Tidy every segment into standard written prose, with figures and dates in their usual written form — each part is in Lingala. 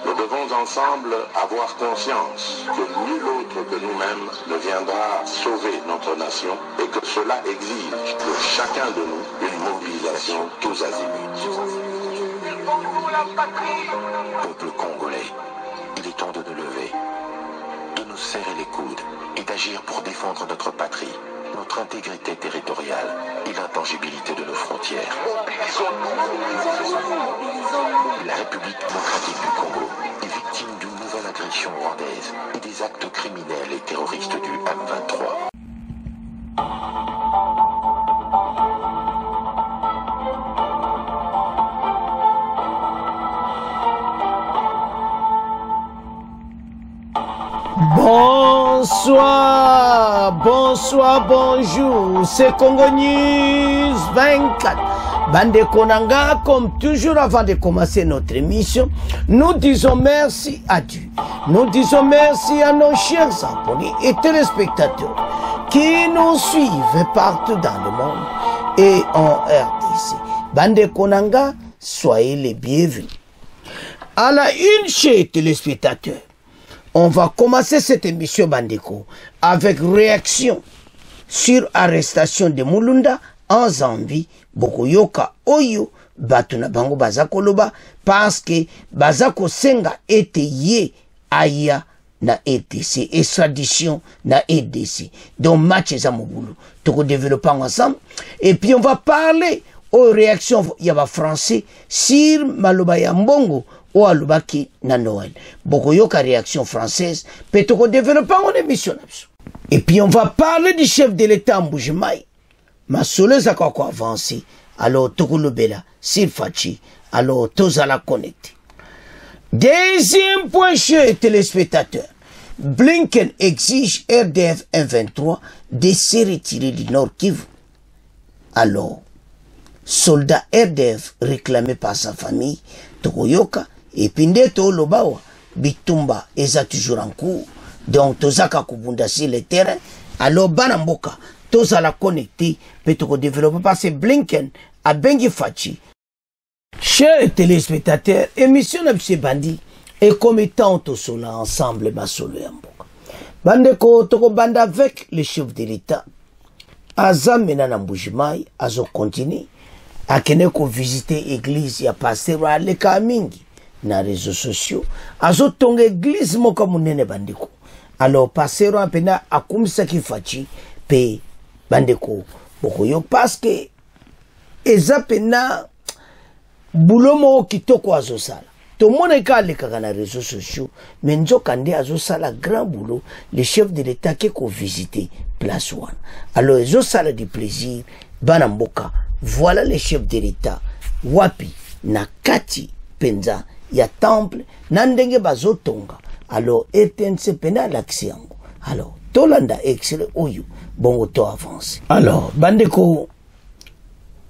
Nous devons ensemble avoir conscience que nul autre que nous-mêmes ne viendra sauver notre nation et que cela exige de chacun de nous une mobilisation tous azimuts. Peuple congolais, il est temps de nous lever, de nous serrer les coudes et d'agir pour défendre notre patrie, notre intégrité territoriale et l'intangibilité de nos frontières. La République démocratique du Congo est victime d'une nouvelle agression rwandaise et des actes criminels et terroristes du M23. Bonsoir, bonsoir, bonjour, c'est Congo News 24. Bande Konanga, comme toujours avant de commencer notre émission, nous disons merci à Dieu. Nous disons merci à nos chers abonnés et téléspectateurs qui nous suivent partout dans le monde et en RDC. Bande Konanga, soyez les bienvenus. À la une, chers téléspectateurs, on va commencer cette émission Bandeko avec réaction sur arrestation de Mulunda en Zambie. Bokoyoka Oyo Batuna Bango Bazakoloba parce que Bazako Senga était ye aya na EDC, extradition na EDC. Donc match za mobulu. Toko développer ensemble. Et puis on va parler aux réactions yaba français sur Maloba ya Mbongo ou Alubaki na Noël. Bokoyoka réaction française. Peut toko développer en émission. Et puis on va parler du chef de l'État Mbujimayi. Ma soleuse a quoi avancé. Alors, Tokulubela, Silfachi, alors, Tozala connecté. Deuxième point, chers téléspectateurs. Blinken exige RDF 123 de se retirer du Nord Kivu. Alors, soldat RDF réclamé par sa famille, Tokoyoka, et Pindeto Lobawa, Bitumba, eza toujours en cours. Donc, Tozaka Kubunda sur le terrain. Alors, Banamboka, tous à la connecter, peut-être développer parce que Blinken a bengi fachi. Chers téléspectateurs, émission de M. Bandi et comme étant tous là ensemble, ma solo yamboka. Bande ko toko banda avec le chef de l'État. Azam menana Mbujimayi, azo continue. Akene ko visiter église ya pasteur à lekamingi na réseaux sociaux. Azo tonga église moka munene bandeko. Alors pasteur apena akumisa kifachi pe Bandeko Bokoyo parce que eza pena bulomo kitoko azosala. To mona ka le na réseaux sociaux mais nzokande azosala grand boulot le chef de l'État qui ko visiter place one. Alors ezosala du plaisir banamboka. Voilà le chef de l'État wapi na kati penza ya temple nandenge bazotonga. Alors RTNC pena l'accès. Alors tolanda excellent oyo bon auto avance. Alors bandeko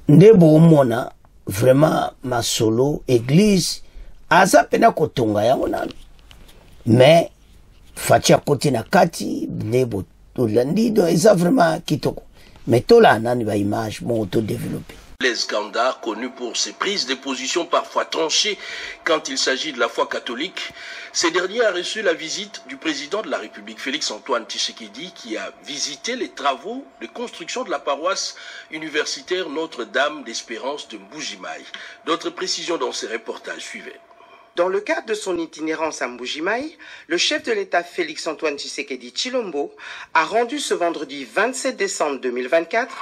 ndebo mona vraiment ma solo église aza pena kotonga yango nano mais fatia koti na kati ndebo tolandi do eza vraiment kitoko mais tola nani ba image bon auto développer. Les Ganda, connu pour ses prises de position parfois tranchées quand il s'agit de la foi catholique, ces derniers a reçu la visite du président de la République, Félix-Antoine Tshisekedi, qui a visité les travaux de construction de la paroisse universitaire Notre-Dame d'Espérance de Mbujimayi. D'autres précisions dans ces reportages suivaient. Dans le cadre de son itinérance à Mbujimayi, le chef de l'État Félix-Antoine Tshisekedi Tshilombo a rendu ce vendredi 27 décembre 2024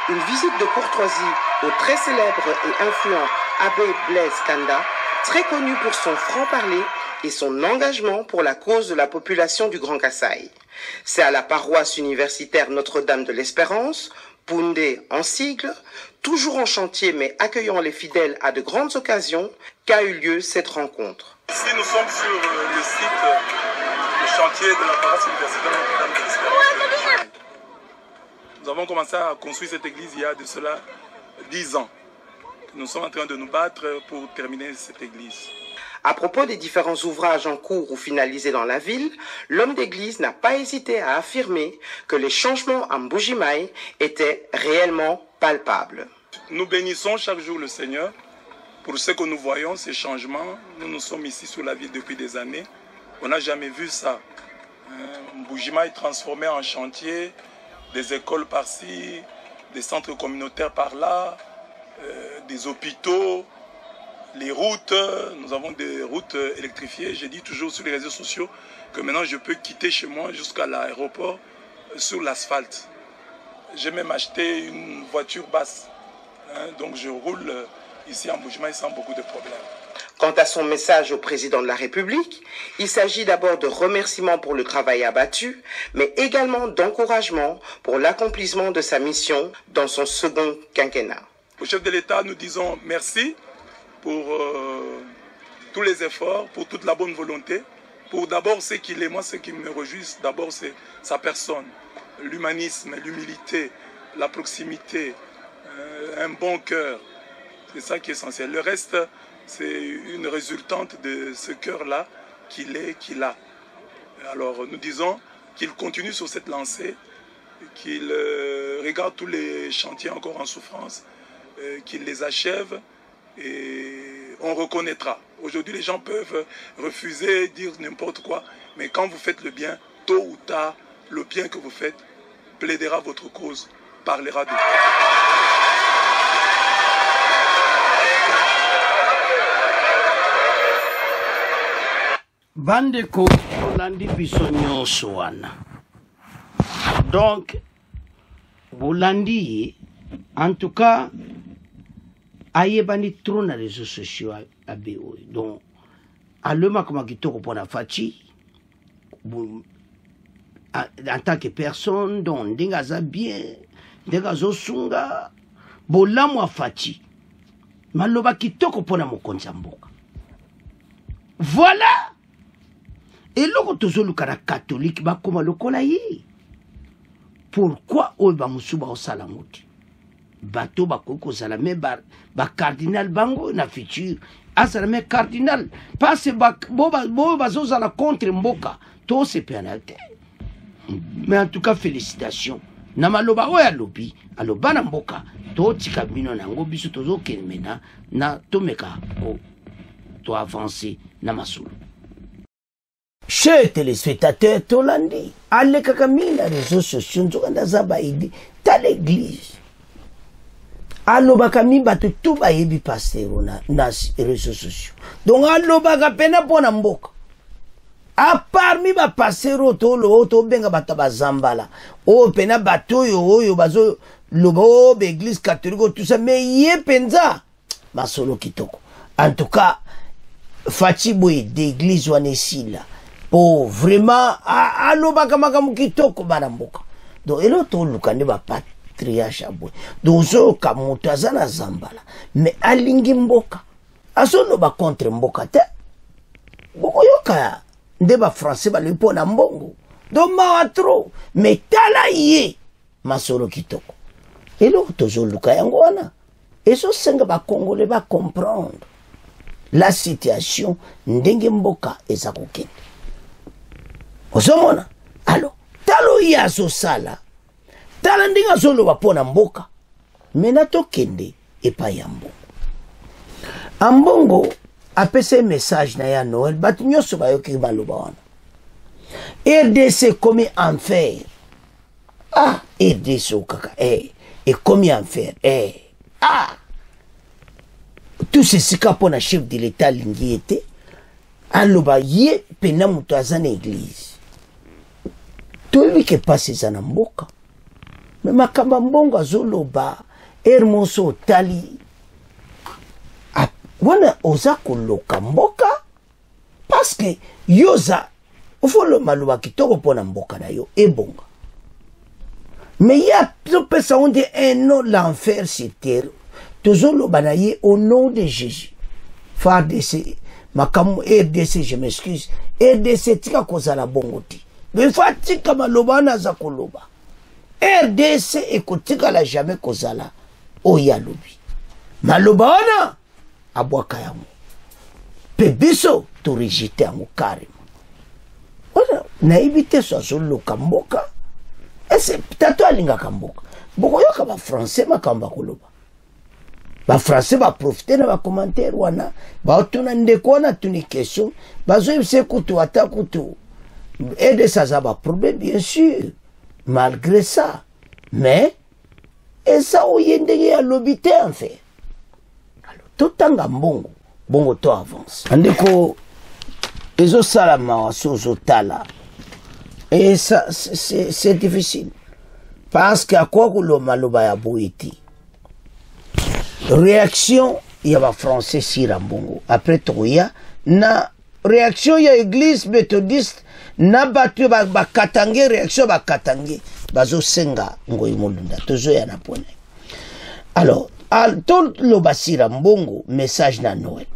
une visite de courtoisie au très célèbre et influent abbé Blaise Kanda, très connu pour son franc-parler et son engagement pour la cause de la population du Grand Kasaï. C'est à la paroisse universitaire Notre-Dame de l'Espérance, Pundé en sigle, toujours en chantier mais accueillant les fidèles à de grandes occasions, qu'a eu lieu cette rencontre. Ici, nous sommes sur le site du chantier de la paroisse universitaire Notre-Dame de l'Espérance. Nous avons commencé à construire cette église il y a de cela 10 ans. Nous sommes en train de nous battre pour terminer cette église. À propos des différents ouvrages en cours ou finalisés dans la ville, l'homme d'église n'a pas hésité à affirmer que les changements à Mbujimayi étaient réellement palpables. Nous bénissons chaque jour le Seigneur Pour ce que nous voyons, ces changements, nous sommes ici sur la ville depuis des années. On n'a jamais vu ça. Mbujima est transformé en chantier, des écoles par-ci, des centres communautaires par-là, des hôpitaux, les routes. Nous avons des routes électrifiées. Je dis toujours sur les réseaux sociaux que maintenant je peux quitter chez moi jusqu'à l'aéroport sur l'asphalte. J'ai même acheté une voiture basse. Donc je roule ici en Mbujima sans beaucoup de problèmes. Quant à son message au président de la République, il s'agit d'abord de remerciements pour le travail abattu, mais également d'encouragement pour l'accomplissement de sa mission dans son second quinquennat. Au chef de l'État, nous disons merci pour tous les efforts, pour toute la bonne volonté, pour d'abord ce qu'il est. Moi, ce qui me réjouit, d'abord, c'est sa personne, l'humanisme, l'humilité, la proximité, un bon cœur. C'est ça qui est essentiel. Le reste, c'est une résultante de ce cœur-là qu'il a. Alors nous disons qu'il continue sur cette lancée, qu'il regarde tous les chantiers encore en souffrance, qu'il les achève et on reconnaîtra. Aujourd'hui, les gens peuvent refuser, dire n'importe quoi, mais quand vous faites le bien, tôt ou tard, le bien que vous faites plaidera votre cause, parlera de vous. Bande ko Bolandi biso nyonso wana. Donc Bolandi en tout cas ayebani trop na réseaux sociaux abeo. Donc alema kama kitoko pona fachi en tant que personne donc ndinga za bien ndinga zo sunga bolamu afachi maloba kitoko pona mokonza mboka. Voilà. Et loko tozoluka na catholique bakoma lokola ye. Pourquoi oyo bamusu baosala moti? Bato bakoki kozala me ba cardinal bango na futur azala me cardinal parce bo bazozala contre mboka to sepena te. Mais en tout cas félicitations. Na maloba oyo alobi aloba na mboka to tika bino nango biso tozokende mena na tomeka to avancer na masolo. Chers téléspectateurs, Tolandi, allez kakami la réseaux sociaux, nzokanda zaba idi, ta l'église. Allo bakami batu tout ba yebi pasteur na réseaux sociaux. Donc allo baka pena pona mboka. A parmi ba pasteur to benga bataba zambala. O pena bato yo bazo lobo église catholique tout ça mais yé penza masolo kitoko. En tout cas, Fatiboy d'église wanesila. Oh, vraiment, aloba kamakamu kitoko banamboka. Donc, elo to lukande ba patriarche aboy. Donc, zo kamuto azana zambala. Mais alingi mboka. Aso no ba contre mboka te. Boko yoka nde ba français ba lipo na mbongo. Donc, mawa trop. Mais tala ye. Masolo kitoko. Elo to zo luka yango wana. Eso senga ba congolais ba comprendre la situation ndenge mboka eza kokende. Osomona, alors, talo ya so sala, tala ndinga solo wapona mboka, mena tokende epa ya mbongo. Ambongo, apese message na ya Noël, bat nyoso bayoki baloba wana. RDC komi enfer. Ah, RDC okaka, et komi enfer, ah. Tout ceci kapona chef de l'État lingi ete, aloba ye pena muto azana église. Toyebi ke pasi zana mboka. Me makamba mbongo azoloba ermoso tali. Wana oza koloka mboka parce que yoza ufolo maluba kitoko pona mboka na yo ebonga. Mais il y a pesa onde un nom l'enfer sur terre. Tozoloba na ye au nom de Jésus. FARDC makamu RDC je m'excuse. RDC tika kozala bongoti. Mais fatika maloba na za koloba. RDC ekotika la jamais kozala oya lobi. Maloba wana abwaka yango. Pe biso to rejeter yango carrément. Wana na ibite so zolo kamboka. Ese tato alinga kamboka. Boko yoka ba français makamba koloba. ba français ba profiter na ba commentaire wana ba otuna ndeko wana tuni question bazo se kutu ata kutu aider ça ça ba problème bien sûr malgré ça mais et ça oyende ya lobité en fait alors totanga mbongo bongo to avance andeko ezo salama waso tala et ça c'est difficile parce qu'à quoi le maloba ya boiti réaction il y a français sirambongo après toya na réaction ya église méthodiste na batu ba katange réaction ba katange bazo senga ngoy molunda tozo ya na pone alors tout le basira mbongo message na Noël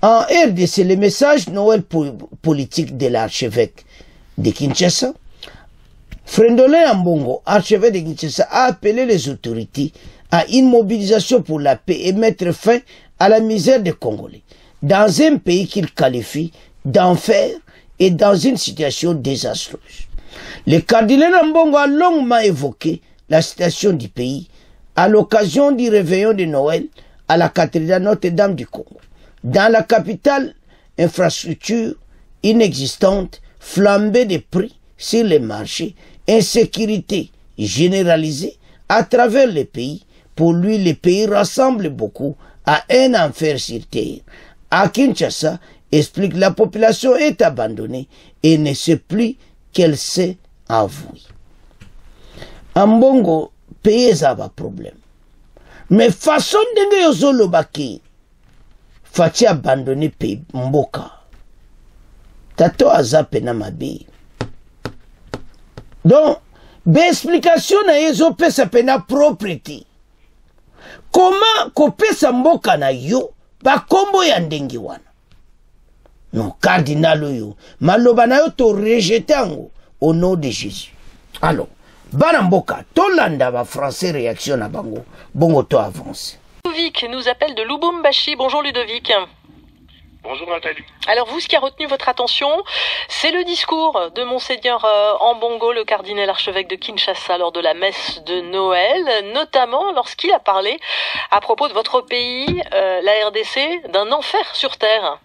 en RDC le message Noël politique de l'archevêque de Kinshasa. Frendolin Ambongo, archevêque de Kinshasa, a appelé les autorités à une mobilisation pour la paix et mettre fin à la misère des Congolais, dans un pays qu'il qualifie d'enfer et dans une situation désastreuse. Le cardinal Ambongo a longuement évoqué la situation du pays à l'occasion du réveillon de Noël à la cathédrale Notre-Dame du Congo. Dans la capitale, infrastructure inexistante, flambée des prix sur les marchés, insécurité généralisée à travers les pays. Pour lui, les pays ressemblent beaucoup à un enfer sur terre. À Kinshasa, explique, la population est abandonnée et ne sait plus qu'elle s'est avouée. Ambongo, pays ça va problème. Mais façon de yozolo baki, fati abandonner pays mboka. Tato azape na mabi. Donc, l'explication na yezo pesa pena propriété. Comment kopesa mboka na yo ba kombo ya ndengi wana? Non, cardinal yo, maloba na yo to rejetango au nom de Jésus. Alors, bana mboka, tolanda ba français réaction na bango, bongo to avance. Ludovic nous appelle de Lubumbashi. Bonjour Ludovic. Bonjour Nathalie. Alors vous, ce qui a retenu votre attention, c'est le discours de Monseigneur Ambongo, le cardinal archevêque de Kinshasa, lors de la messe de Noël, notamment lorsqu'il a parlé à propos de votre pays, la RDC, d'un enfer sur terre.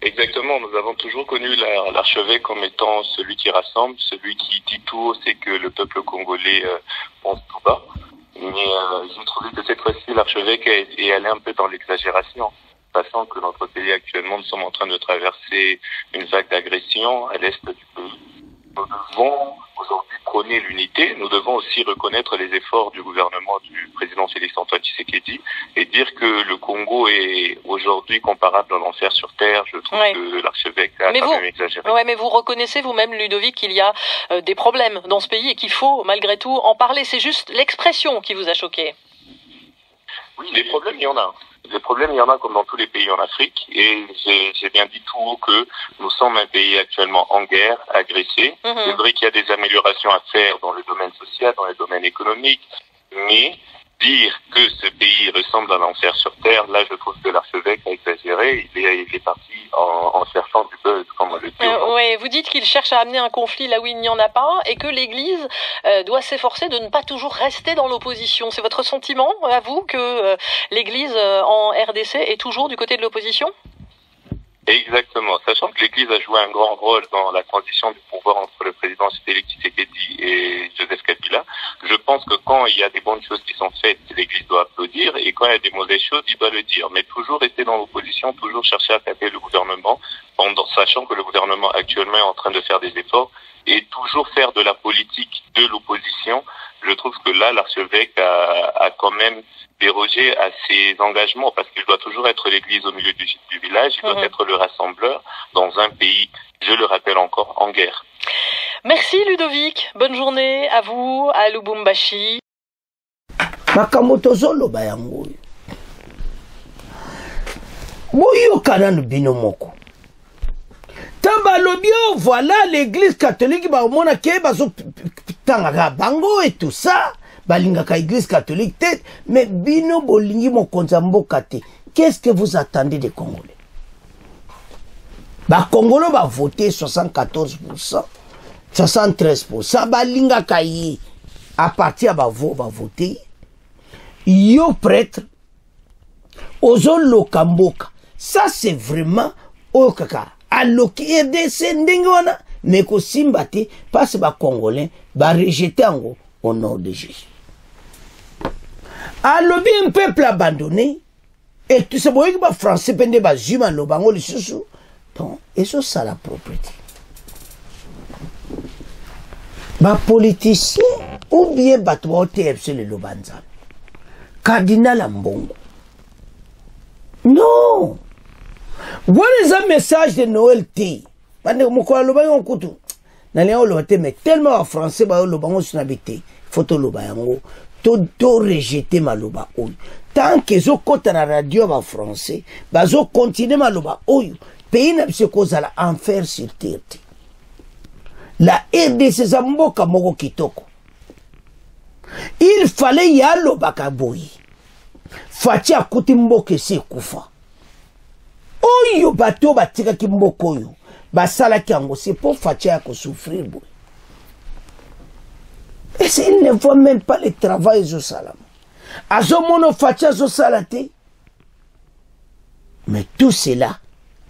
Exactement, nous avons toujours connu l'archevêque comme étant celui qui rassemble, celui qui dit tout haut, c'est que le peuple congolais pense tout bas. Mais j'ai trouvé que cette fois-ci, l'archevêque est allé un peu dans l'exagération. Sachant que notre pays actuellement, nous sommes en train de traverser une vague d'agression à l'est du pays. Nous devons aujourd'hui prôner l'unité, nous devons aussi reconnaître les efforts du gouvernement du président Félix-Antoine Tshisekedi et dire que le Congo est aujourd'hui comparable à un enfer sur terre. Je trouve que l'archevêque a quand même exagéré. Ouais, mais vous reconnaissez vous-même, Ludovic, qu'il y a des problèmes dans ce pays et qu'il faut malgré tout en parler. C'est juste l'expression qui vous a choqué. Oui, des problèmes, il y en a. Des problèmes, il y en a comme dans tous les pays en Afrique. Et j'ai bien dit tout haut que nous sommes un pays actuellement en guerre, agressé. C'est vrai qu'il y a des améliorations à faire dans le domaine social, dans le domaine économique. Mais dire que ce pays ressemble à un enfer sur terre, là, je trouve que l'archevêque a exagéré. Il est parti en cherchant du buzz, comme on le dit. Oui, vous dites qu'il cherche à amener un conflit là où il n'y en a pas et que l'Église doit s'efforcer de ne pas toujours rester dans l'opposition. C'est votre sentiment, à vous, que l'Église en RDC est toujours du côté de l'opposition ? Exactement. Sachant que l'Église a joué un grand rôle dans la transition du pouvoir entre le président Félix Tshisekedi et Joseph Kabila, je pense que quand il y a des bonnes choses qui sont faites, l'Église doit applaudir, et quand il y a des mauvaises choses, il doit le dire. Mais toujours rester dans l'opposition, toujours chercher à taper le gouvernement, sachant que le gouvernement actuellement est en train de faire des efforts, et toujours faire de la politique de l'opposition. Je trouve que là, l'archevêque a quand même dérogé à ses engagements, parce qu'il doit toujours être l'église au milieu du village, il doit être le rassembleur dans un pays, je le rappelle encore, en guerre. Merci Ludovic, bonne journée à vous, à Lubumbashi. Makamoto zolo bayango. Boyo kananu binomoko. Tambalobio, voilà l'église catholique, ba omona ke bazo tangaka bango et tout ça. Balingaka église catholique tête, mais bino bolingi mokonza mboka te. Qu'est-ce que vous attendez des Congolais? Ba Congolais va voter 74%, 73%. Balingaka yi à partir va voter. Yo prêtre ozo loka mboka. Ça c'est vraiment oyo kaka aloki RDC ndenge wana mais ko simba te parce ba congolais ba rejeter ango au nom de Jésus. Alobi un peuple abandonné et tout ce boy ba français pende ba juma lo bango lisusu. Donc et ça la propriété. Ba politicien ou bien bato ba OTFC le lobanza. Cardinal Ambongo. Non. Voilà un message de Noël T. Bande moko lo ba yon kutu. Na le lo te mais tellement en français ba lo bango sunabité. Photo lo ba yango. To rejeter maloba oyo. Tant que zo kota na radio ba français, ba zo continuer maloba oyo. Pays na se cause la enfer sur terre. La RDC zamboka moko kitoko. Il fallait yalo bakaboyi. Fati akuti mboke se kufa. Oyo bato batika ki mboko oyo. Basala ki ango c'est pour Fati ya ko souffrir boy. Et il ne voit même pas le travail zo salam. Azo mono Fati zo salate. Mais tout cela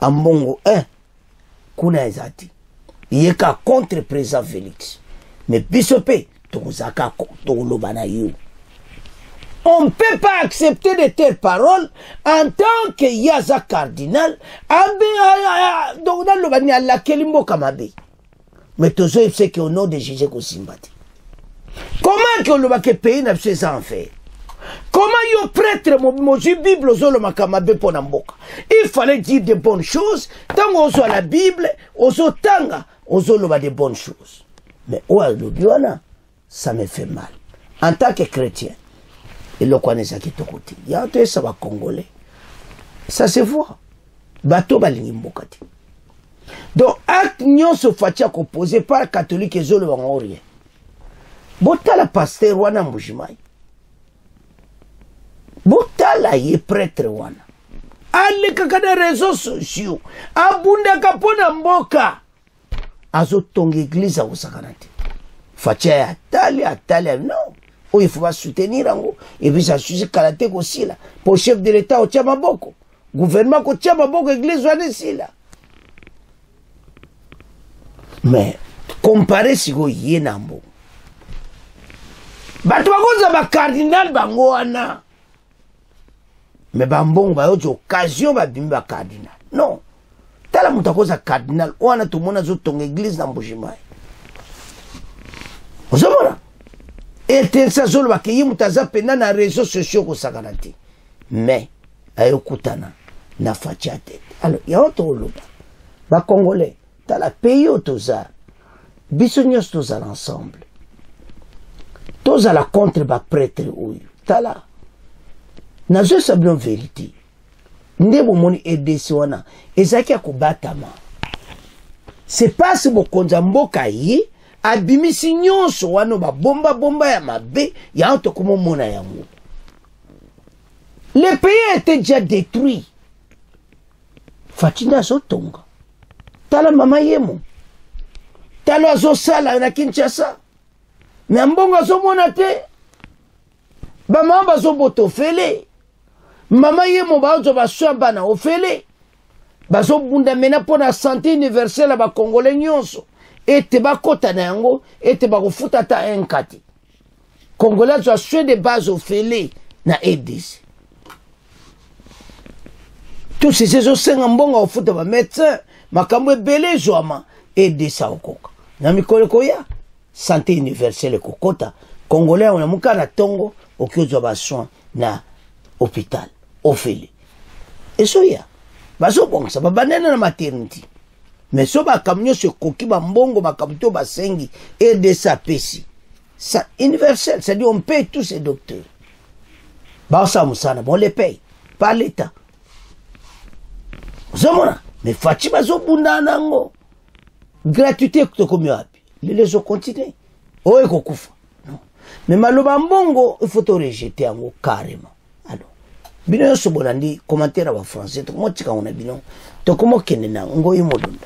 en Mbongo 1 kuna ezati. Yeka contre président Félix. Mais bisope tozaka to lobana yo. On ne peut pas accepter de telles paroles en tant que Yaza cardinal. Donc, dans le bani Allah kelimbo kamabe. Mais tout ça, c'est qu'au nom de Jésus qu'on sympathie. Comment que le pays n'a pas ça en fait? Comment yo prêtre mon Bible zolo makamabe pour namboka? Il fallait dire de bonnes choses. Tant qu'on soit la Bible, on soit tanga, on soit de bonnes choses. Mais ouais, le biona, ça me fait mal. En tant que chrétien. Et le connaissait qui est côté. Il y a un ça va congolais. Ça se voit. Bateau balingi mbokati. Donc, acte nyon se fatia composé par catholique et zolo en rien. Bota la pasteur wana mbujimai. Bota la ye prêtre wana. Ale kakada réseaux sociaux. Abunda kapona mboka. Azo tongue église au sakanati. Fatia atali, non. Oh, il faut pas soutenir ango. Et puis ça suffit kalaté aussi là. Pour chef de l'État au Tchamaboko. Gouvernement au Tchamaboko, église ou là. Mais, comparé si vous y êtes nambo. Bato bakoza ba cardinal bango wana. Mais bambong ba yote occasion ba bimba cardinal. Non. Tala mutakoza cardinal. Wana tumona zo tonga église na Mbujimai. Ozomona? Et ça zolo bakeyi mutaza pena na réseaux sociaux ko sakanati. Mais ayokutana na fatia tete. Alors ya auto loba. Ba congolais, tala pays otoza. Biso nyos toza ensemble. Toza la contre ba prêtre oyo. Tala. Na zo sablon vérité. Ndebo moni EDC wana ezaki akubatama. C'est pas si bokonza mboka yi abimisi nyonso wano ba bomba ya mabe ya anto komo mona yango. Le pays était déjà détruit. Fatina so tonga. Tala mama yemo. Tala zo sala na Kinshasa. Na mbonga zo mona te. Ba mama zo boto fele. Mama yemo ba zo ba swamba na ofele. Ba zo bunda mena pona santé universelle ba congolais nyonso. Et bakota na yango et bakofuta ta enkati. Congolais zo aswe de base ofele na EDC. Tous ces osenga mbonga ofuta ba médecin makambo ebele zoama EDC okoka. Na mikolo koya santé universelle kokota congolais on amuka na tongo okyozo ba soin na hôpital ofele. Et soya bazo bonga ba banana na maternité. Mais so ba kamnyo se koki ba mbongo ba kabuto ba sengi et de sa pesi. Ça universel, c'est-à-dire on paye tous ces docteurs. Ba sa musana, on les paye par l'État. Zomona, mais Fatima zo bunda nango. Gratuité to komi wapi. Les autres continuent. Oye kokufa. Non. Mais maloba mbongo, il faut te rejeter ango carrément. Alors, bino yo so bonandi commentaire en français, to mo tika on a bino. To komo kenena ngo imolunda.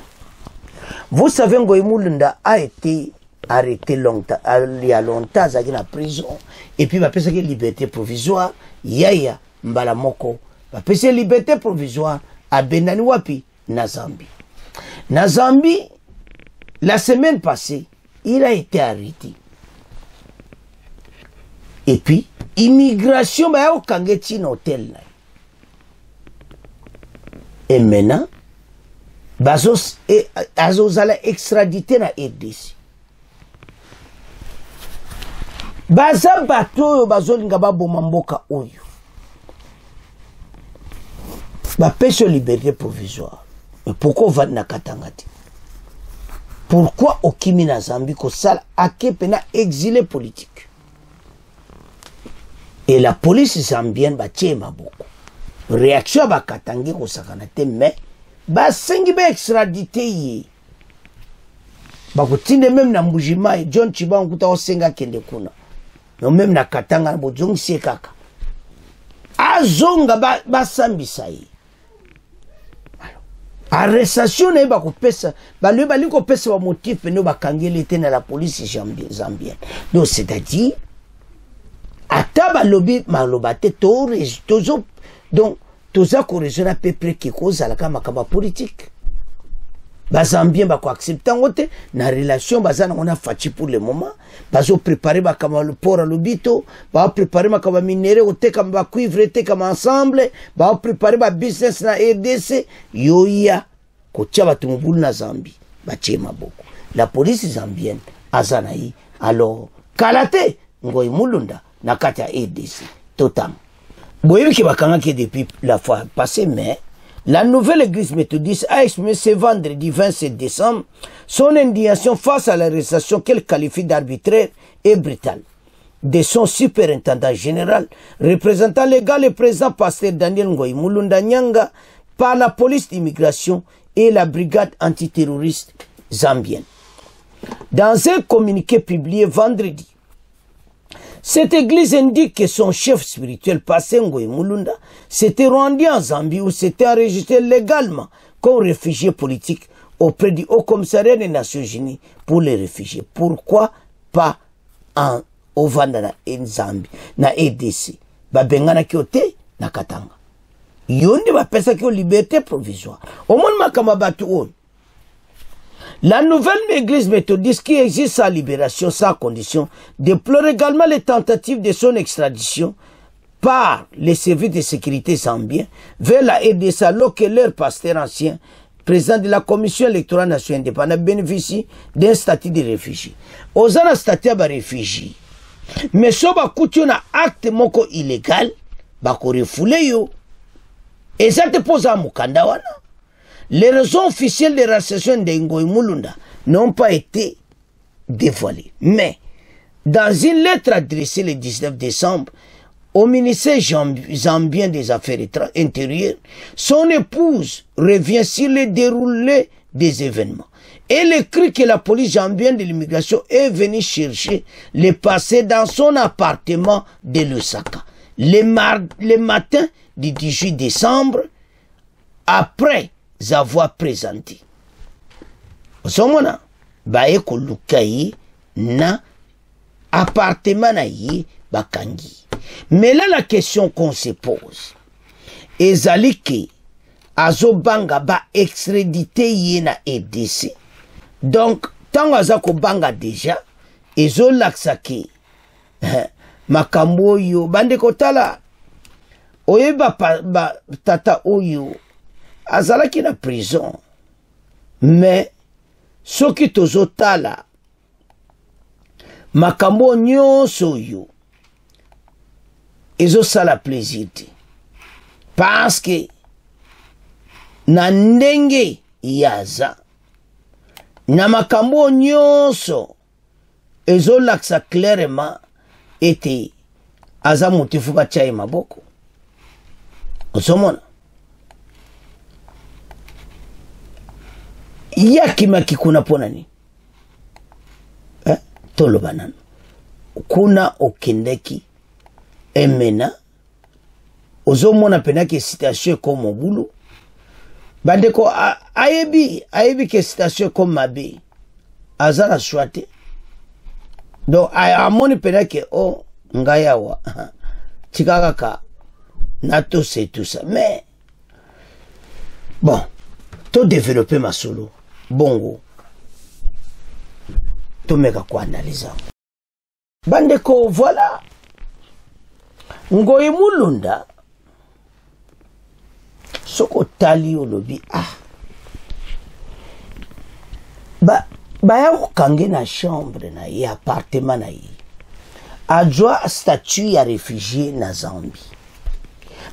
Vous savez, Ngoï Moulunda a été arrêté longtemps, il y a longtemps, il a en prison, et puis il a fait liberté provisoire, Yaya Mbalamoko bapesi liberté provisoire abendani wapi na Zambie. Na Zambie, la semaine passée, il a été arrêté. Et puis, immigration, bah, au Kangeti, un hôtel. Là. Et maintenant, Bazos et Azozala extradité na RDC. Baza bato bazoli ngaba bomamboka oyo. Ba pêche liberté provisoire. Mais pourquoi on va na Katangati? Pourquoi au Kimi na Zambie ko sala akepena exilé politique? Et la police zambienne ba tiema beaucoup. Réaction ba Katangi ko sakana te mais ba sengi ba extradité yi. Ba ko tinde même na Mbujimai John Chiba nkuta osenga kende kuna. No même na Katanga bo jongi sekaka. Azonga ba sambisa yi. Arrestation ne ba kopesa ba le ba liko pesa wa motif ne ba kangeli te na la police zambienne. Donc c'est-à-dire ata ba lobby malobate tozo donc toza ko raisonner peu près qui cause la kama kaba politique. Ba zambien ba ko accepter ngote na relation bazana on a fachi pour le moment bazo préparer ba kama le port à lobito ba préparer ma kama minéré ote kama ba cuivre te kama ensemble ba préparer ba business na RDC yoya ko tchaba tumubulu na Zambie ba chema boko la police zambienne azanayi alors kalate ngoy mulunda na kati ya RDC totam boyebi ki bakanga ki depuis la fois passée mais la nouvelle église méthodiste a exprimé ce vendredi 27 décembre son indignation face à l'arrestation qu'elle qualifie d'arbitraire et brutale de son superintendant général, représentant légal et président pasteur Daniel Ngoy Mulunda Nyanga par la police d'immigration et la brigade antiterroriste zambienne. Dans un communiqué publié vendredi, cette église indique que son chef spirituel, Pasteur Ngoy Mulunda, s'était rendu en Zambie où s'était enregistré légalement comme réfugié politique auprès du Haut Commissariat des Nations Unies pour les réfugiés. Pourquoi pas en Ovanda na Zambie, na EDC? Babengana kiote na Katanga. Yondi ba pesa ki liberté provisoire. Au monde makama batu on. La nouvelle église méthodiste qui existe sa libération sans condition déplore également les tentatives de son extradition par les services de sécurité zambiens vers la RDC alors que leur pasteur ancien, président de la Commission électorale nationale indépendante, bénéficie d'un statut de réfugié. Osana statut de réfugié. Mais si on a un acte moko illégal, on refoule yo. Et ça te pose à Mukanda wana. Les raisons officielles de l'arrestation de Ngoy Mulunda n'ont pas été dévoilées. Mais, dans une lettre adressée le 19 décembre au ministère zambien des Affaires intérieures, son épouse revient sur le déroulé des événements. Elle écrit que la police zambienne de l'immigration est venue chercher le passé dans son appartement de Lusaka. Le matin du 18 décembre, après avoir présenté. Osomona, bae ko lukai na appartement na yi bakangi. Mais là, la question qu'on se pose, ezali ke azobanga ba extradité yi na EDC. Donc, tant azako banga déjà, ezo laksaki makambo yo bande kotala oyeba ba tata oyo azalaki na prison mais soki tozotala makambo nyonso oyo ezosala plaisir te parce que na ndenge yaza na makambo nyonso ezolakisa clairement ete aza motifu batia ye maboko. Osomona yakimaki kuna pona ni tolo banano kuna okendeki emena ozomona penaki citation comme mobulu bandeko ayebi ke citation comme mabe azala swate donc amoni penaki o ngayawa tikaka NATO c'est tout ça. Mais, bon, tout développer ma solo. Bongo. Tout mega quoi analyser. Bandeko, voilà. Ngoye mulunda. Soko tali olobi. Ah. Ya ukange na chambre na ye, appartement na ye. Adjoa statut ya réfugié na Zambie.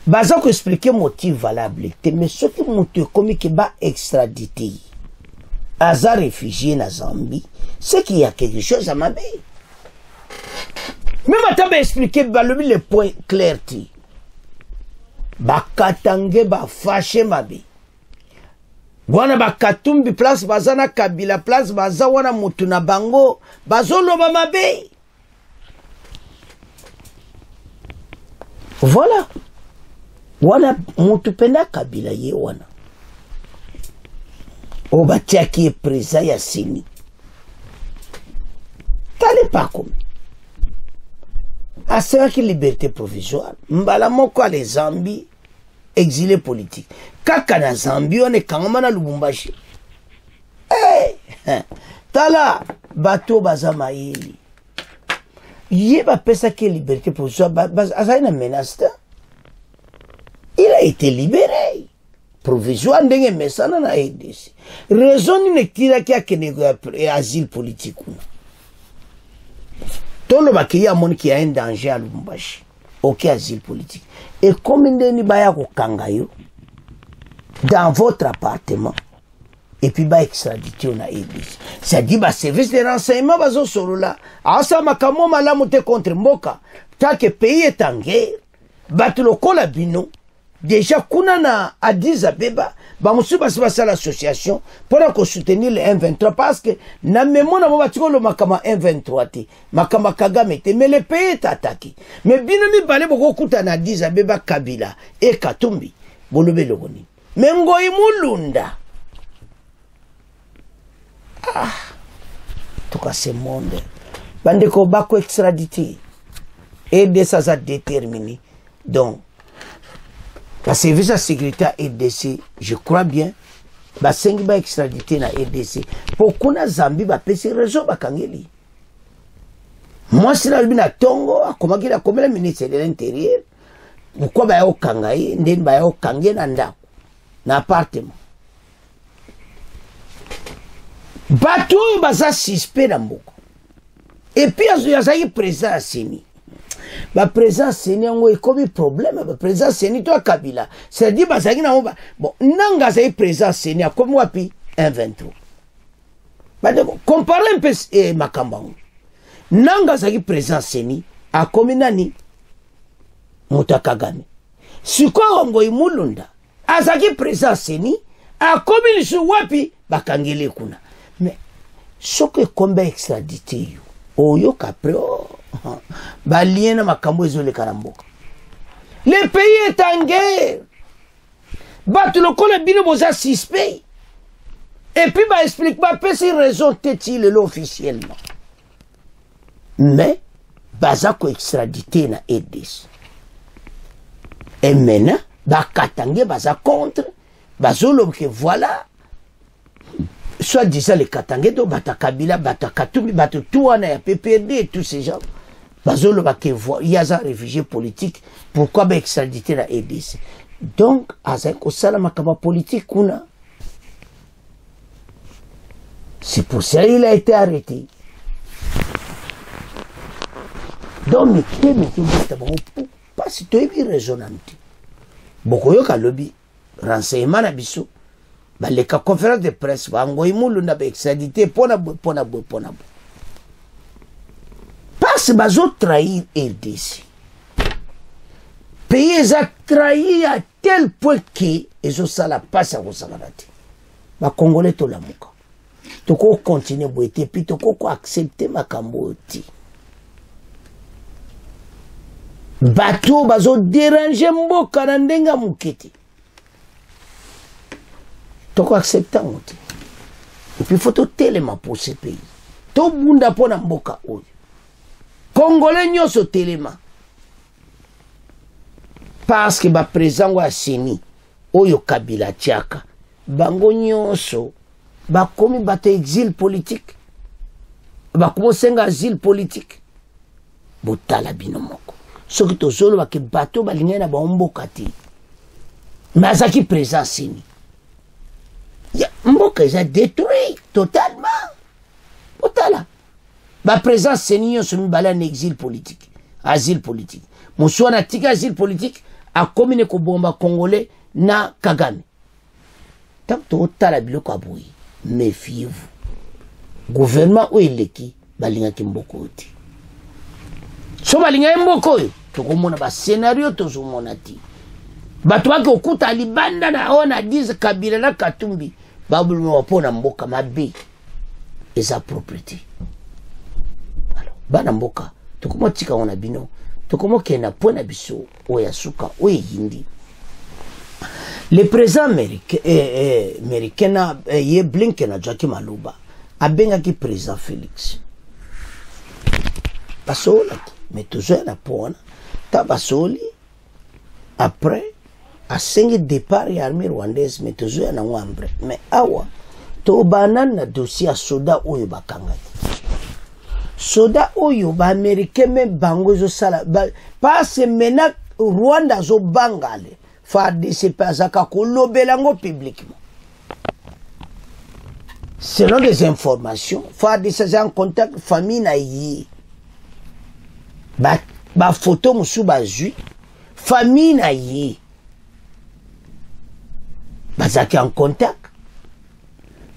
Baza ko expliquer motif valable. Mais ce qui monte comme que ba extradité. Aza réfugié na Zambie, c'est qu'il y a quelque chose à ma vie. Même à t'avoir expliqué le point clair. Ba katange ba fâché ma vie. Wana ba katumbi place bazana kabila place baza wana mutu na bango bazolo ba mabe. Voilà. Wana mutu penda kabila ye wana. Obatia qui est présent ya sini. T'allez pas comme. À ça qui liberté provisoire. Mbala moko les Zambie exilé politique. Kaka na Zambie on est quand même na Lubumbashi. Tala bateau bazama yeli. Yeba pesa qui liberté provisoire azana menace. Il a été libéré. Provisoire ndenge mesana na EDC. Raison ni tira ki akenego asile politique. Tolo bakiya amoni ki a un danger à Lubumbashi. Ok asile politique. Et comme ndeni baya ko kangayo dans votre appartement et puis ba extradité na EDC. Ça dit ba service de renseignement bazo solo là. Asa makamo malamu te contre mboka. Tant que pays est en guerre, batulo kola bino. Déjà, kuna na Addis Abeba, ba musu basa l'association pour soutenir le M23 parce que na memo na mobatiko le makama M23 te, makama Kagame te, mais le pays est attaqué. Mais binomi balé boko kuta na Addis Abeba Kabila et Katumbi, bolobe logoni. Mais ngoyi mulunda. Ah, tout cas ce monde. Bande ko bako extradité. Et de ça ça déterminé. Donc la service de sécurité à RDC, je crois bien, ba sengi ba extradité na RDC. Pour na Zambie ba pesi réseau ba kangeli. Moi si la bina tongo, comment qu'il a comme le ministre de l'Intérieur, pourquoi ba yo kangai, ndeni ba yo kange na ndako, na appartement. Batou baza suspect na mboko. Et puis azoyaza présent à Sini. La présence Seigneur est comme un problème. La présence Seigneur toi Kabila. C'est-à-dire bazaki na ba bon nanga za présence Seigneur comme wapi 123. Ba de comparer un peu makamba. Nanga za présence Seigneur a comme nani Mutakagame. Siko ngoi mulunda. Azaki présence Seigneur a comme ni su wapi bakangele kuna. Mais ce que combat extradité yo. Oyo kapro. Baliena makambo ezole karamboka. Le pays est en guerre. Batu le kole bino boza suspect. Et puis bah explique pas peu si raison t'est-il officiellement. Mais baza ko extradité na EDC. Et maintenant ba katange baza contre bazolo que voilà. Soit disant les Katangé, Bata Kabila, Bata Katumbi, Bata Touana, PPD et tous ces gens. Bazolo il y a un réfugié politique. Pourquoi extraditer la EDC? Donc, Azek Osala politique, c'est pour ça qu'il a été arrêté. Donc, pas si tu es raisonnable. Beaucoup de lobby, renseignement à Bissou. Les conférences de presse, on a extradité pour parce que ils ont trahi RDC. Pays a trahi à tel point qu'ils ont ça la passe à vos samarati. Les Congolais tout la mouka. Tu peux continuer à boiter, puis tu peux accepter ma camboti. Bateau, bazo déranger mboka na ndenga muketi. Tu peux accepter moti. Et puis il faut tout tellement pour ce pays. Tout le monde a pour mboka oyo. Congolais nyoso telema. parce que ba président wa seni oyo Kabila tiaka bango nyonso bakomi bato exil politique bakomi senga asile politique botala bino moko soki tozoloba ke bato balingai na bamboka te mais azalaki présent seni mboka eza détruit totalement botala baprésent seni nyonso mibale na exil politique asile politique mosu wana atika asile politique akomi ne kobomba congolais na Kagame tant totala biloko aboyi méfiez-vous gouvernement oyo eleki balingaki mboka oyo te so balingaki mboka oyo tokomona bascénario tozomona te bato baki okuta libanda na oyo na 10 Kabila na Katumbi babuluma mpona mboka mabe eza propriété alors bana mboka tokomotika ona bino tokomokenda mpona biso oyo ya suka oyo yindi le président américain ye Blinken ajwaki maloba abengaki président Félix basolaki mais tozoya na mpona ta basoli après asengi départ ya armée rwandaise mais tozoya nango ambre mais awa tobanani na dossier ya soda oyo bakangaki soda oyo baaméricain me bango ezosala parce mena Rwanda azobangale FARDC pe azaka kolobela ngo publiquement selon des informations FARDC aza en contact famille na ye ba photo musu bazwi famille na ye bazaki en contact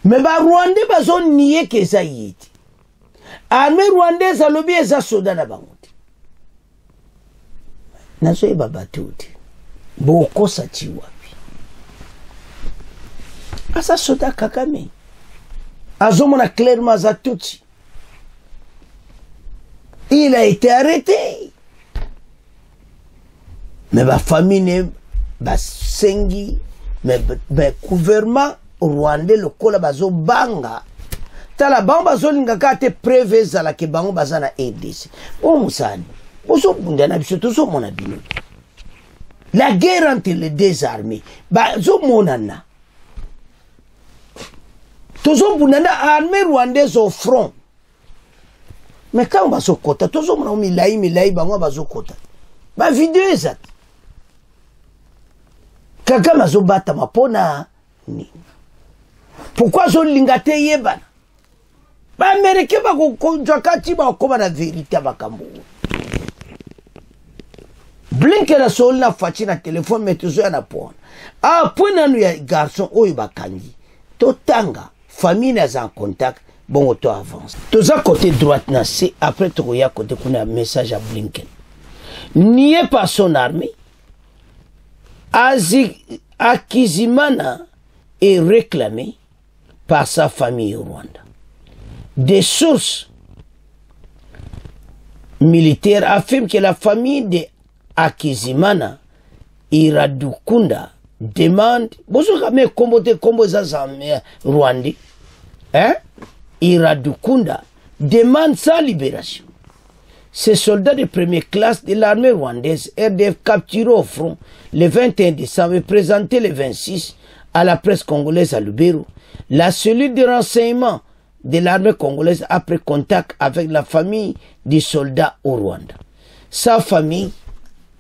mais ba Rwandais bazo nié que ça y est armée rwandaise alobi eza soda na bango te nazo yeba bato te bokosa ti wapi asa soda Kagame azomona clairement aza tutsi il a été arrêté mais ba famille ba sengi mais gouvernement rwandais lokola bazo banga tala bango bazolingaka te preuve ezalaki bango baza na ADC o musani bozobunda na biso tozomona bino la guerre entre les deux armées bazomonana tozobunda na armée rwandaise au front mais quand bazokota tozomona milai bango bazokota ba video eza Kagame azobata mapona ni pourquoi zolinga te yebana ba américain bakokonjaka ti bakoma na vérité bakambo Blinken na soli na faci na téléphone mais tozoya na pona point nanu ya garçon oyo bakangi totanga famille na en contact bongo to avance toza côté droite na C après tokoya côté kuna message à Blinken nié par son armée Akizimana est réclamé par sa famille au Rwanda. Des sources militaires affirment que la famille de Akizimana Iradukunda demande Rwandais, hein? Iradukunda demande sa libération. Ces soldats de première classe de l'armée rwandaise RDF capturés au front le 21 décembre et présentés le 26 à la presse congolaise à Lubero. La cellule de renseignement de l'armée congolaise a pris contact avec la famille du soldat au Rwanda. Sa famille,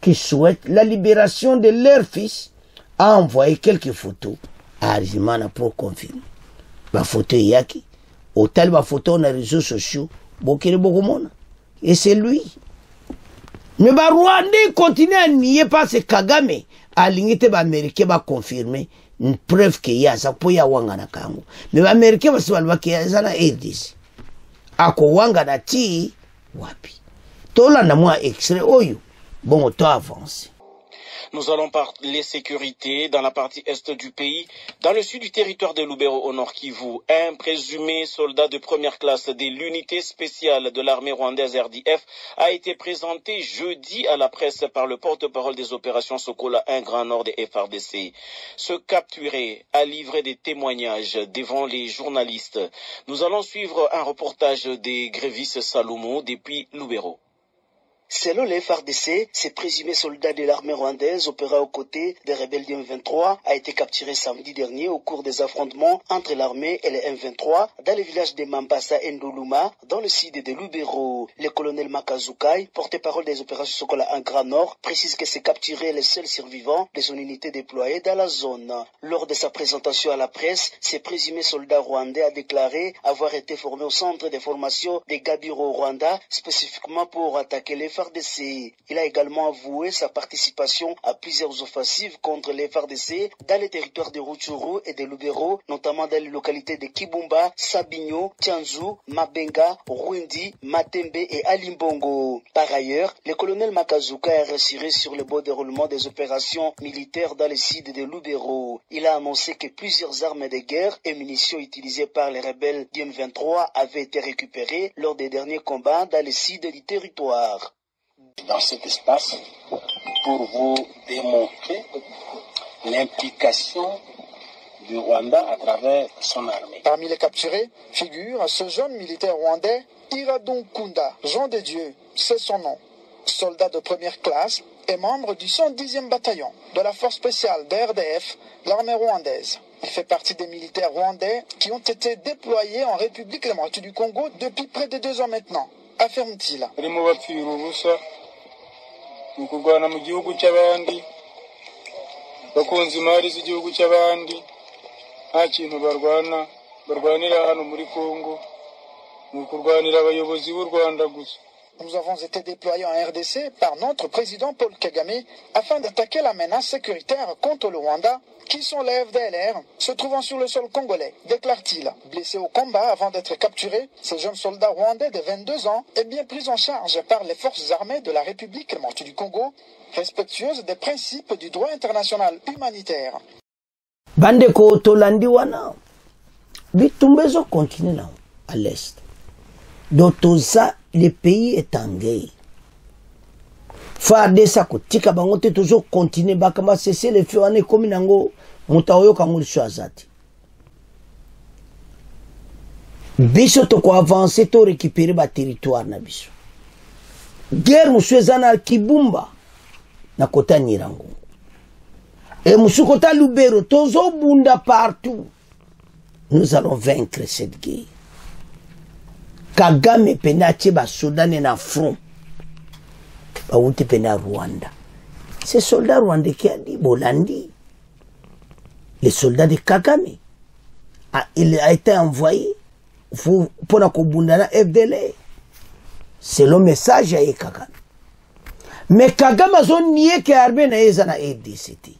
qui souhaite la libération de leur fils, a envoyé quelques photos à Arizimana pour confirmer. Ma photo yaki, au tel ma photo dans les réseaux sociaux, bokere bokomona. Et c'est lui. Mais les Rwandais continuent à nier parce que Kagame a l'unité américain va confirmer une preuve qu'il y a ça pour y avoir un kango. Mais les Américains va se voir qu'il y a ça na RDC. Ako wanga na ti wapi. Tola na moi extrait oyo. Bon auto avance. Nous allons parler sécurité dans la partie est du pays. Dans le sud du territoire de Lubero au nord Kivu, un présumé soldat de première classe de l'unité spéciale de l'armée rwandaise RDF a été présenté jeudi à la presse par le porte-parole des opérations Sokola 1 Grand Nord des FARDC. Ce capturé a livré des témoignages devant les journalistes. Nous allons suivre un reportage des Grévis Salomo depuis Lubero. Selon les FARDC, ces présumés soldats de l'armée rwandaise opérant aux côtés des rebelles du M23 a été capturé samedi dernier au cours des affrontements entre l'armée et les M23 dans le village de Mambasa Ndoluma, dans le sud de Lubero. Le colonel Makazoukai, porte-parole des opérations Sokola en Grand Nord, précise que ces capturés est le seul survivant de son unité déployée dans la zone. Lors de sa présentation à la presse, ces présumés soldats rwandais a déclaré avoir été formés au centre de formation de Gabiro au Rwanda, spécifiquement pour attaquer les FARDC. Il a également avoué sa participation à plusieurs offensives contre les FARDC dans les territoires de Rutshuru et de Lubero, notamment dans les localités de Kibumba, Sabinyo, Tianzu, Mabenga, Rwindi, Matembe et Alimbongo. Par ailleurs, le colonel Makazuka a rassuré sur le bon déroulement des opérations militaires dans les sites de Lubero. Il a annoncé que plusieurs armes de guerre et munitions utilisées par les rebelles du M23 avaient été récupérées lors des derniers combats dans les sites du territoire. Dans cet espace, pour vous démontrer l'implication du Rwanda à travers son armée. Parmi les capturés figure ce jeune militaire rwandais, Iradon Kunda, Jean de Dieu, c'est son nom. Soldat de première classe et membre du 110e bataillon de la force spéciale de RDF, l'armée rwandaise. Il fait partie des militaires rwandais qui ont été déployés en République démocratique du Congo depuis près de 2 ans maintenant, affirme-t-il. Nous avons été déployés en RDC par notre président Paul Kagame afin d'attaquer la menace sécuritaire contre le Rwanda qui sont les FDLR se trouvant sur le sol congolais, déclare-t-il. Blessé au combat avant d'être capturé, ce jeune soldat rwandais de 22 ans est bien pris en charge par les forces armées de la République démocratique du Congo, respectueuses des principes du droit international humanitaire. Bandeko tolandi wana bitumbezo continue na à l'est. Donc ça le pays est en guerre. Farde sa kotika bango te toujours continuer bakama cesser le feu ane komi nango mutaoyo kanguli swazati. Biso to ko avancer to récupérer ba territoire na biso. Guerre muswezana Kibumba na kota Nirango. Et musukota Lubero tozo bunda partout. Nous allons vaincre cette guerre. Kagame penache ba Soudan na front. Ba wuti pena Rwanda. Ces soldats rwandais qui a dit Bolandi. Les soldats de Kagame. Il a été envoyé pour la Kobundana FDL. C'est le message à Kagame. Mais Kagame a zone nié que armée na eza na FDCT.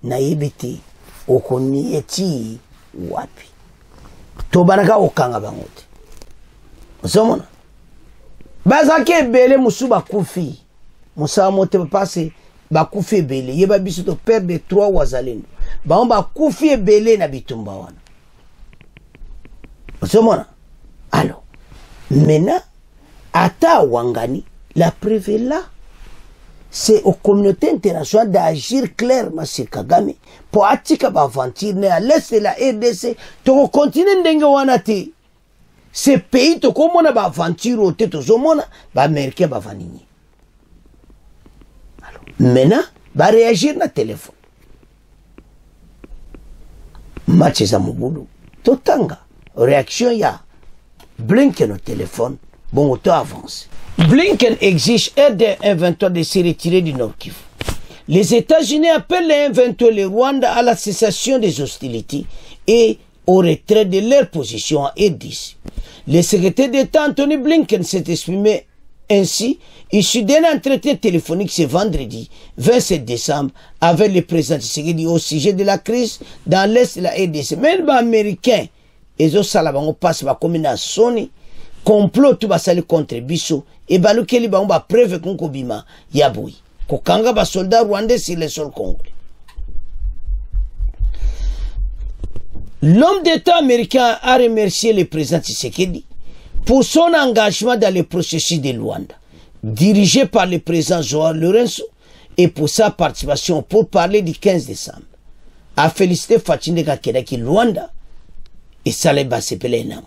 Na yebiti okoni eti wapi. Tobanaka okanga bangote. Zomona. Bazake bele musuba kufi. Musa mote passe bakufi bele. Yeba bisu to perdre 3 wazalendo. Baomba kufi bele na bitumba wana. Zomona. Alors, maintenant, ata wangani, la preuve est là. C'est aux communautés internationales d'agir clairement sur Kagame pour attirer l'aventure à l'est de la RDC. To continent d'engue wanati. Ces pays to comme on a aventure au tête aux hommes, ba américain ba vanini. Alors maintenant, ba réagir na téléphone. Match za mubulu. Totanga réaction ya Blinken au téléphone. Bon auto avance. Blinken exige aide des M23 de se retirer du Nord Kivu. Les États-Unis appellent les M23 le Rwanda à la cessation des hostilités et au retrait de leur position en RDC. Le secrétaire d'État Anthony Blinken s'est exprimé ainsi issu d'un entretien téléphonique ce vendredi 27 décembre avec le président Tshisekedi au sujet de la crise dans l'est de la RDC. Même les Américains, ils ont salabango passe ba commune Sony complot tout basali contre biso et balukeli ba on preuve konko bima yaboui ko kanga ba soldats rwandais sur le sol congolais. L'homme d'État américain a remercié le président Tshisekedi pour son engagement dans le processus de Luanda, dirigé par le président Joao Lourenço, et pour sa participation pour parler du 15 décembre. A félicité Fatineka Kedaki Luanda et Saleba Sepelenam.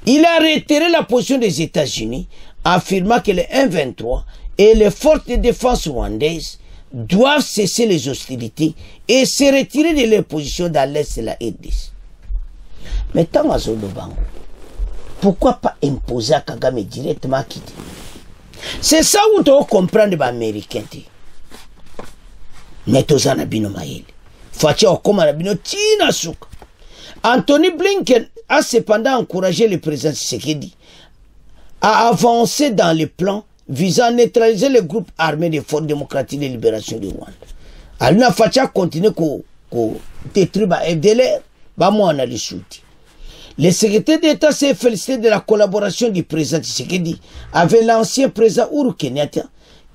Il a réitéré la position des États-Unis, affirmant que le M23 et les forces de défense rwandaises doivent cesser les hostilités et se retirer de leur position dans l'est de la RDC. Mais tant à Zolobango, pourquoi pas imposer à Kagame directement à quitter? C'est ça où tu dois comprendre les Américains. Mais tu as bino maïl. Fatia okoma bino tina souka. Anthony Blinken a cependant encouragé le président Tshisekedi à avancer dans les plans visant à neutraliser le groupe armé des Forces démocratiques de libération du Rwanda. Aluna Fatia continue à détruire les FDLR. Le secrétaire d'État s'est félicité de la collaboration du président Tshisekedi avec l'ancien président Uhuru Kenyatta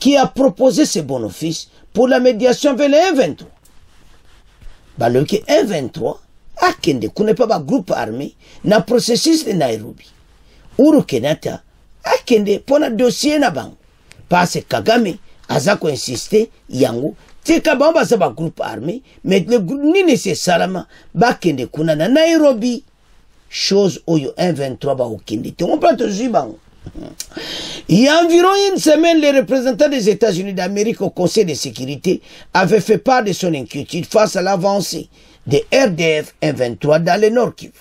qui a proposé ses bons offices pour la médiation vers le 1-23. Le 1-23 a kende connaît pas un groupe armé dans le processus de Nairobi. Uhuru Kenyatta a kende pour un dossier na bango. Parce que Kagame a insisté yango tika bamba za groupe armé mais le groupe ni nécessairement ba kende kuna na Nairobi. Chose oyo 1-23 ba okende. On peut te bango. Il y a environ une semaine, les représentants des États-Unis d'Amérique au Conseil de sécurité avaient fait part de son inquiétude face à l'avancée des RDF 1-23 dans le Nord Kivu.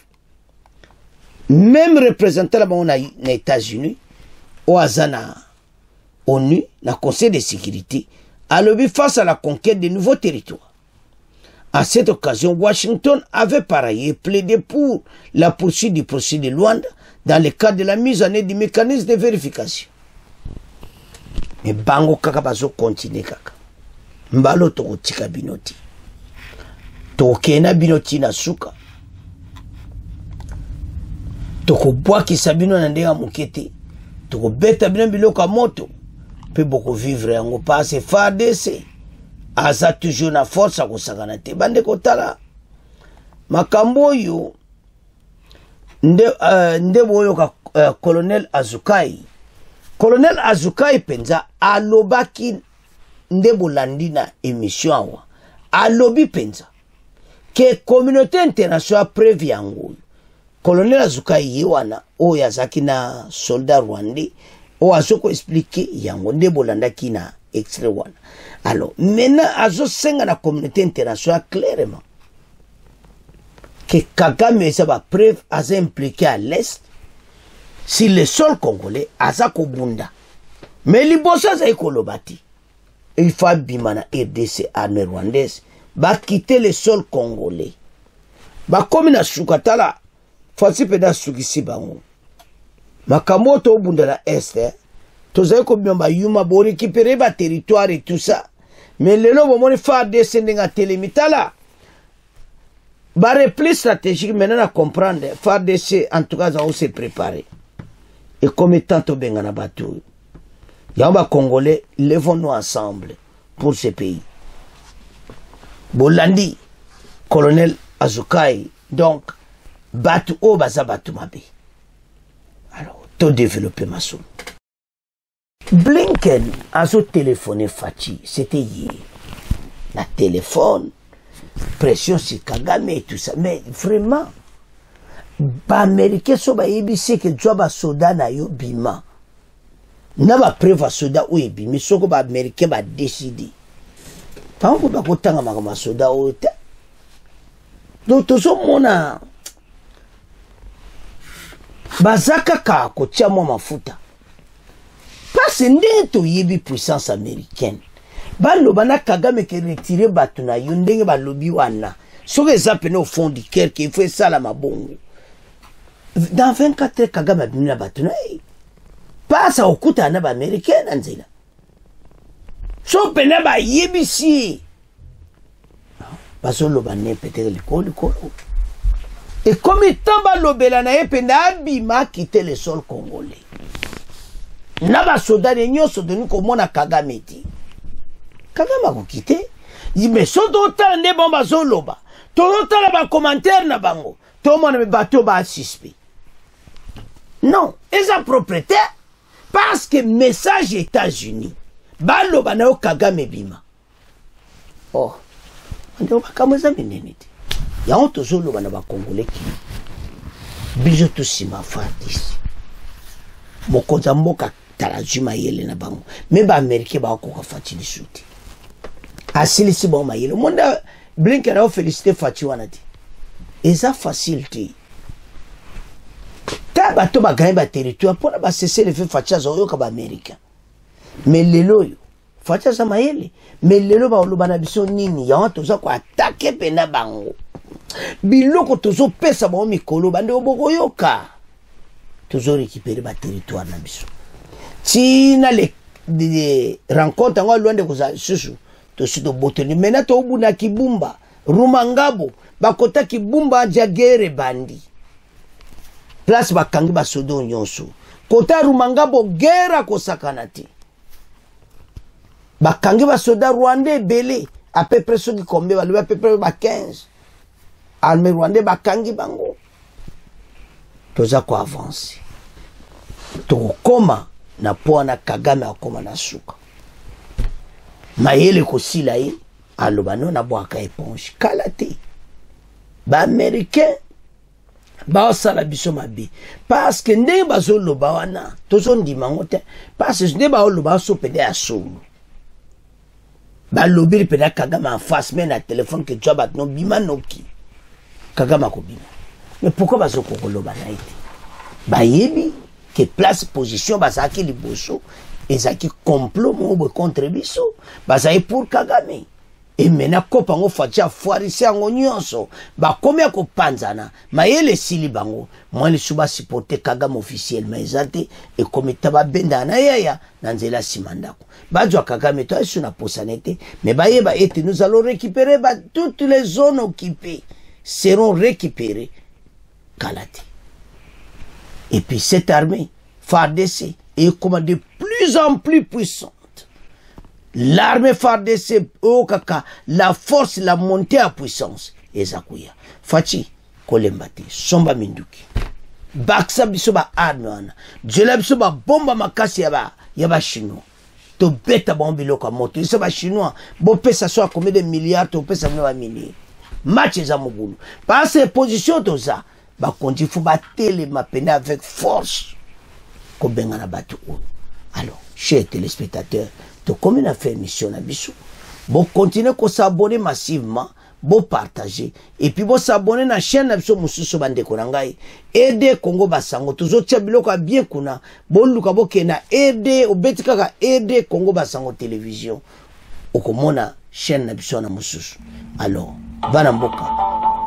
Même représentant des États-Unis, au Azana, ONU, le Conseil de sécurité, a lobby face à la conquête de nouveaux territoires. À cette occasion, Washington avait par ailleurs plaidé pour la poursuite du procès de Luanda dans le cadre de la mise en œuvre du mécanisme de vérification. Mais bango kaka bazo continue kaka. Mbalo toko tika binoti. Tokena binoti na suka. Toko bwaki sabino na ndenga mukete. Toko beta bino biloka moto. Pe boko vivre yango passe FARDC. Aza toujours na force à kosakana te. Bande kotala. Makambo yo nde boyo ka colonel Azukai. Colonel Azukai penza alobaki nde bolandi na émission awa. Alobi penza que communauté internationale prévu yango. Colonel Azukai yewana o yazaki na soldat rwandais o azoko expliquer yango nde bolandaki na extrait wana. Alors maintenant azo senga na communauté internationale clairement que Kagame ça va preuve à impliqué à l'est si le sol congolais azako bunda mais libosa za ekolobati il faut bimana RDC armée rwandaise va quitter le sol congolais ba comme na sukatala fasi peda sukisi bango makamoto bunda la est tozaye ko biomba yuma bo récupérer ba territoire et tout ça mais le lobo moni FARDC ndenga telemitala ba repli stratégique maintenant à comprendre FARDC en tout cas on s'est préparé et comme tant au bengana bateau yamba congolais levons-nous ensemble pour ce pays bolandi colonel Azukai donc batu o baza batu mabe alors tout développer ma somme. Blinken a téléphoné Fachi, c'était hier. La téléphone, pression sur Kagame et tout ça. Mais vraiment, les Américains sont ABC que job à soda na yo bima. Na ba préva soda ou bimi, soko ba Américain ba décider. Pas on ba kotanga ma soda ou ta. Donc tout ça mona bazaka ka ko tia mo mafuta. Parce que to yebi puissance américaine. Baloba na Kagame ke retirer batu na yo ndenge balobi wana. Soki ezapene au fond du cœur qu'il faut ça la mabongo. Dans 24 heures Kagame abimi na batu na pas ça okuta na ba américaine anzela. So pena ba yebisi. Bazoloba ne peut-être le col. Et comme étant balobela na pena abima quitter le sol congolais. Naba soda de nyoso de nous komona Kagame ti. Kagame a quitté. Mais so d'autant ne bomba zoloba. D'autant ba commentaire na bango. Tout le monde me bateau ba suspect. Non, ils ont propriété parce que message États-Unis. Baloba na Kagame bima. Oh. Ando ba kamoza mineniti. Ya onto zoloba na ba congolais ki. Bijo to sima fatis. Mokoza mboka batala zuma yele na bango me ba americain ba ko ka fati lisuti asili si bon mayele monda Blinken a félicité fati wana ti eza facile ti ta bato ba gagner ba territoire pour ba cesser le fait fati za yo ka ba americain mais lelo yo fati za mayele mais lelo ba olobana biso nini ya to za ko attaquer pena bango biloko tozo pesa ba mikolo bande oboko yoka toujours récupérer ba territoire na biso tina les rencontres ngo loin de koza susu to sito boteli mena to buna kibumba rumangabo bakota kibumba jagere bandi place bakangi ba sodo nyonso kota rumangabo gera kosakana ti bakangi ba soda rwandais belé à peu près ceux qui combien ba à peu près ba 15 armée rwandais bakangi bango toza ko avancer to koma na poana Kagame akoma na suka mayele ko sila yi alobano na boaka éponge kalate ba américain ba sala biso mabe parce que ndé bazo loba wana tozo ndima ngote parce que ndé ba loba so pede ya solo ba lobiri pede Kagame en face mais na téléphone que job at no bima noki Kagame ko bima mais pourquoi bazo ko loba na ite ba yebi que place position basaki liboso ezaki complot mo contre biso bazai pour Kagame et mena kopango fatia foirisi yango nyonso bakomi ko panzana mayele sili bango mwali suba supporter Kagame officiellement ezate et komita ba benda na yaya na nzela simandako bajwa Kagame to asu na posanete mais bayeba ete nous allons récupérer toutes les zones occupées seront récupérées kalate. Et puis cette armée, FARDC, est comme de plus en plus puissante. L'armée FARDC, la force, la montée à puissance. Ezakuya. Fati, Kolembate, Somba Minduki. Baksa bisoba arme, Djela bisoba bomba makasi yaba chinois. To beta bombi loka moto. Isoba chinois, bo pesa soit combien de milliards, to pesa mwa milliers. Match ezamobulu. Par ces positions, to ça. Il faut battre les mapene avec force. Alors, chers téléspectateurs, comme on a fait émission à Bissou, vous continuez à s'abonner massivement, vous partager, et puis vous s'abonner à la chaîne Bissou Moussou Bande Konangai, aider Congo Basango, toujours Tchabiloka bien kuna, bon Lukabo Kena, aider, ou Betika aider Congo Basango télévision, ou comme on a chaîne Bissou Moussou. Alors, Banamboka,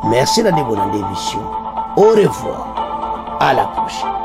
merci de la bonne émission. Au revoir. À la prochaine.